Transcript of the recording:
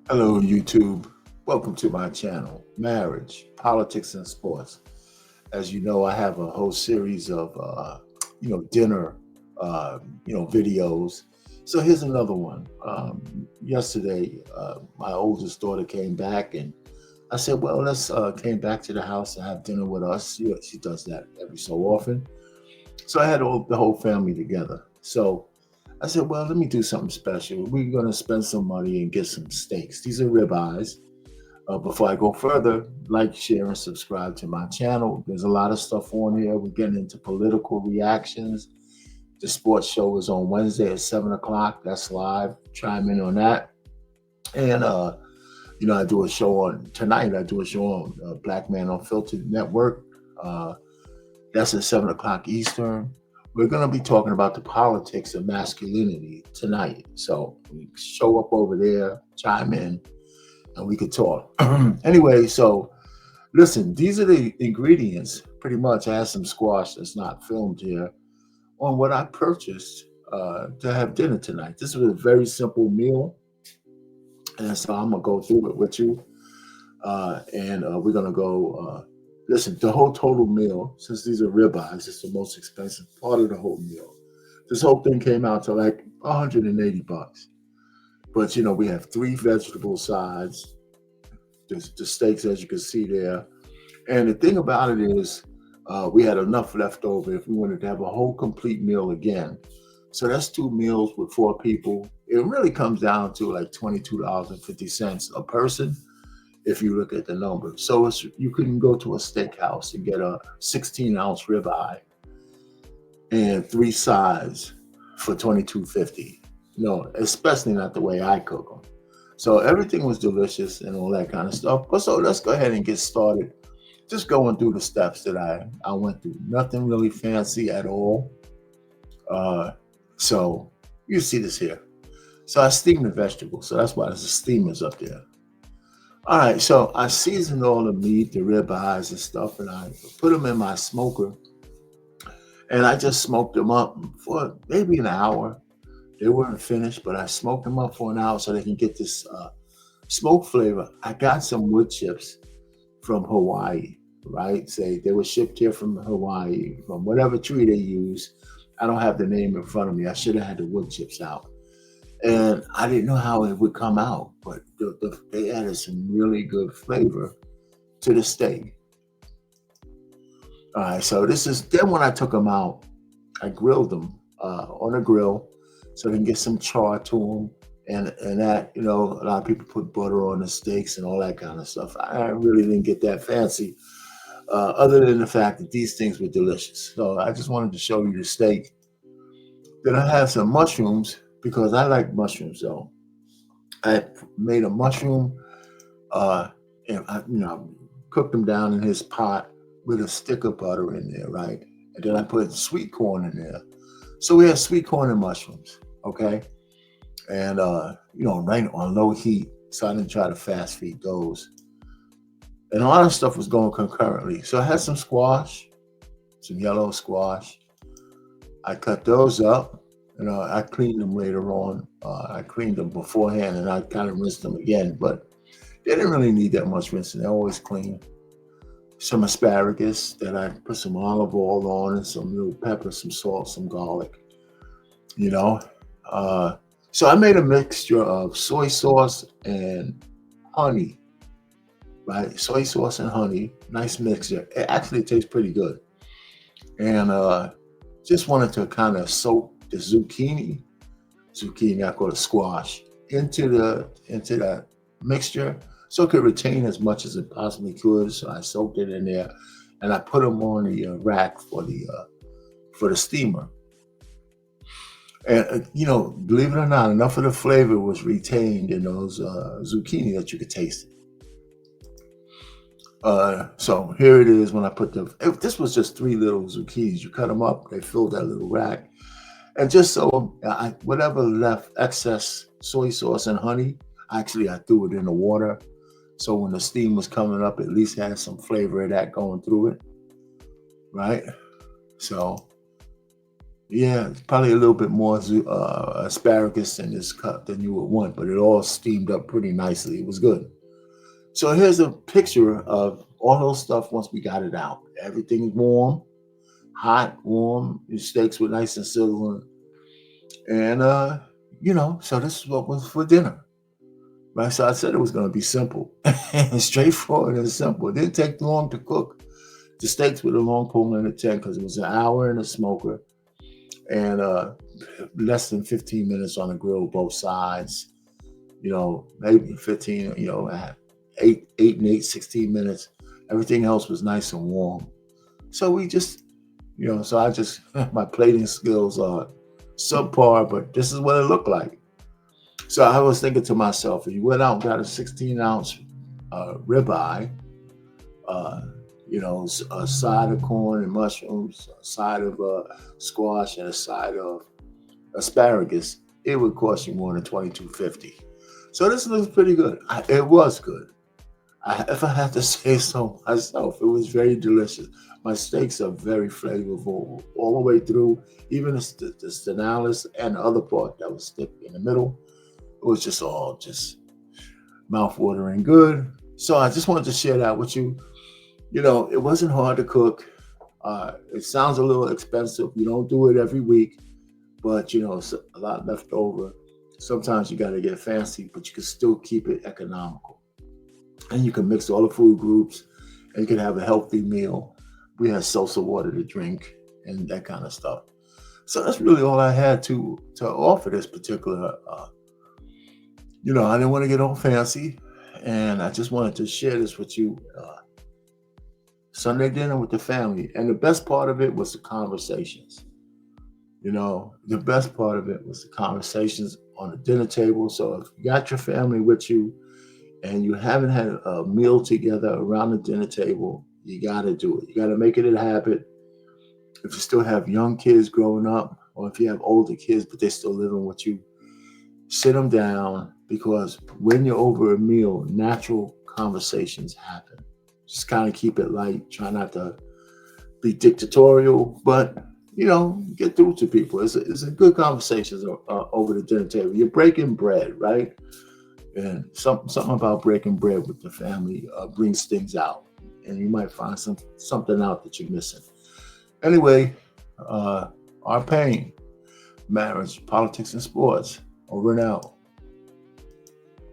Hello, YouTube. Welcome to my channel, Marriage, Politics, and Sports. As you know, I have a whole series of, dinner, videos. So here's another one. Yesterday, my oldest daughter came back, and I said, "Well, let's came back to the house and have dinner with us." She does that every so often. So I had the whole family together. So I said, "Well, let me do something special. We're going to spend some money and get some steaks. These are ribeyes." Before I go further, like, share, and subscribe to my channel. There's a lot of stuff on here. We're getting into political reactions. The sports show is on Wednesday at 7 o'clock. That's live. Chime in on that. And, I do a show on tonight. I do a show on Black Man Unfiltered Network. Uh, that's at 7 o'clock Eastern. We're going to be talking about the politics of masculinity tonight. So show up over there, chime in, and we could talk. Anyway, so listen, these are the ingredients. Pretty much, I have some squash that's not filmed here on what I purchased to have dinner tonight. This was a very simple meal, and so I'm gonna go through it with you, and we're gonna go. Listen, the whole total meal, since these are ribeyes, it's the most expensive part of the whole meal. This whole thing came out to like $180. But we have three vegetable sides, the steaks, as you can see there. And the thing about it is, we had enough left over if we wanted to have a whole complete meal again. So that's two meals with four people. It really comes down to like $22.50 a person if you look at the number. So you can go to a steakhouse and get a 16-ounce ribeye and three sides for $22.50. No, especially not the way I cook them. So everything was delicious and all that kind of stuff. But so let's go ahead and get started. Just going through the steps that I went through. Nothing really fancy at all. Uh, so you see this here. So I steamed the vegetables. So that's why there's a steamers up there. All right. So I seasoned all the meat, the rib eyes and stuff, and I put them in my smoker. And I just smoked them up for maybe an hour. They weren't finished, but I smoked them up for an hour so they can get this smoke flavor. I got some wood chips from Hawaii, right? Say they were shipped here from Hawaii, from whatever tree they use. I don't have the name in front of me. I should have had the wood chips out. And I didn't know how it would come out, but they added some really good flavor to the steak. All right, so this is then when I took them out, I grilled them on a grill so they can get some char to them. And that, a lot of people put butter on the steaks and all that kind of stuff. I really didn't get that fancy, other than the fact that these things were delicious. So I just wanted to show you the steak. Then I have some mushrooms because I like mushrooms. So I made a mushroom, uh, and I cooked them down in his pot with a stick of butter in there, right? And then I put sweet corn in there. So we have sweet corn and mushrooms, okay? And right on low heat, so I didn't try to fast feed those. And a lot of stuff was going concurrently. So I had some squash, some yellow squash. I cut those up, and I cleaned them later on. I cleaned them beforehand, and I kind of rinsed them again, but they didn't really need that much rinsing. They're always clean. Some asparagus that I put some olive oil on, and some little pepper, some salt, some garlic. You know, uh, so I made a mixture of soy sauce and honey, right? Soy sauce and honey, nice mixture. It actually tastes pretty good. And just wanted to kind of soak the zucchini, I call it squash, into that mixture so it could retain as much as it possibly could. So I soaked it in there, and I put them on the rack for the steamer. And believe it or not, enough of the flavor was retained in those zucchini that you could taste it. So here it is when I put this was just three little zucchinis. You cut them up, they filled that little rack. And just so whatever left excess soy sauce and honey, actually I threw it in the water. So when the steam was coming up, at least had some flavor of that going through it, right? So Yeah, it's probably a little bit more asparagus in this cup than you would want, but it all steamed up pretty nicely. It was good. So here's a picture of all those stuff once we got it out. Everything warm, hot, warm. The steaks were nice and sizzling. And so this is what was for dinner. Right. So I said it was gonna be simple and straightforward and simple. It didn't take long to cook. The steaks with a long pole in the tent because it was an hour in the smoker and less than 15 minutes on the grill, both sides. Maybe 15, 8 and 8, 16 minutes. Everything else was nice and warm. So we just, so I just, my plating skills are subpar, but this is what it looked like. So I was thinking to myself, if you went out and got a 16-ounce ribeye, uh, a side of corn and mushrooms, a side of squash, and a side of asparagus, it would cost you more than $22.50. So this looks pretty good. It was good. If I have to say so myself, it was very delicious. My steaks are very flavorful all the way through, even the sternalis and the other part that was stick in the middle. It was just all just mouth-watering good. So I just wanted to share that with you. It wasn't hard to cook. It sounds a little expensive. You don't do it every week, but it's a lot left over. Sometimes you got to get fancy, but you can still keep it economical. And you can mix all the food groups and you can have a healthy meal. We had salsa water to drink and that kind of stuff. So that's really all I had to offer this particular. I didn't want to get all fancy, and I just wanted to share this with you. Sunday dinner with the family, and the best part of it was the conversations. The best part of it was the conversations on the dinner table. So if you got your family with you and you haven't had a meal together around the dinner table, you got to do it. You got to make it a habit. If you still have young kids growing up, or if you have older kids but they're still living with you, sit them down, because when you're over a meal, natural conversations happen. Just kind of keep it light. Try not to be dictatorial, but get through to people. It's a good conversation over the dinner table. You're breaking bread, right? And something about breaking bread with the family brings things out, and you might find something out that you're missing. Anyway, our pain, marriage, politics, and sports. Over and out.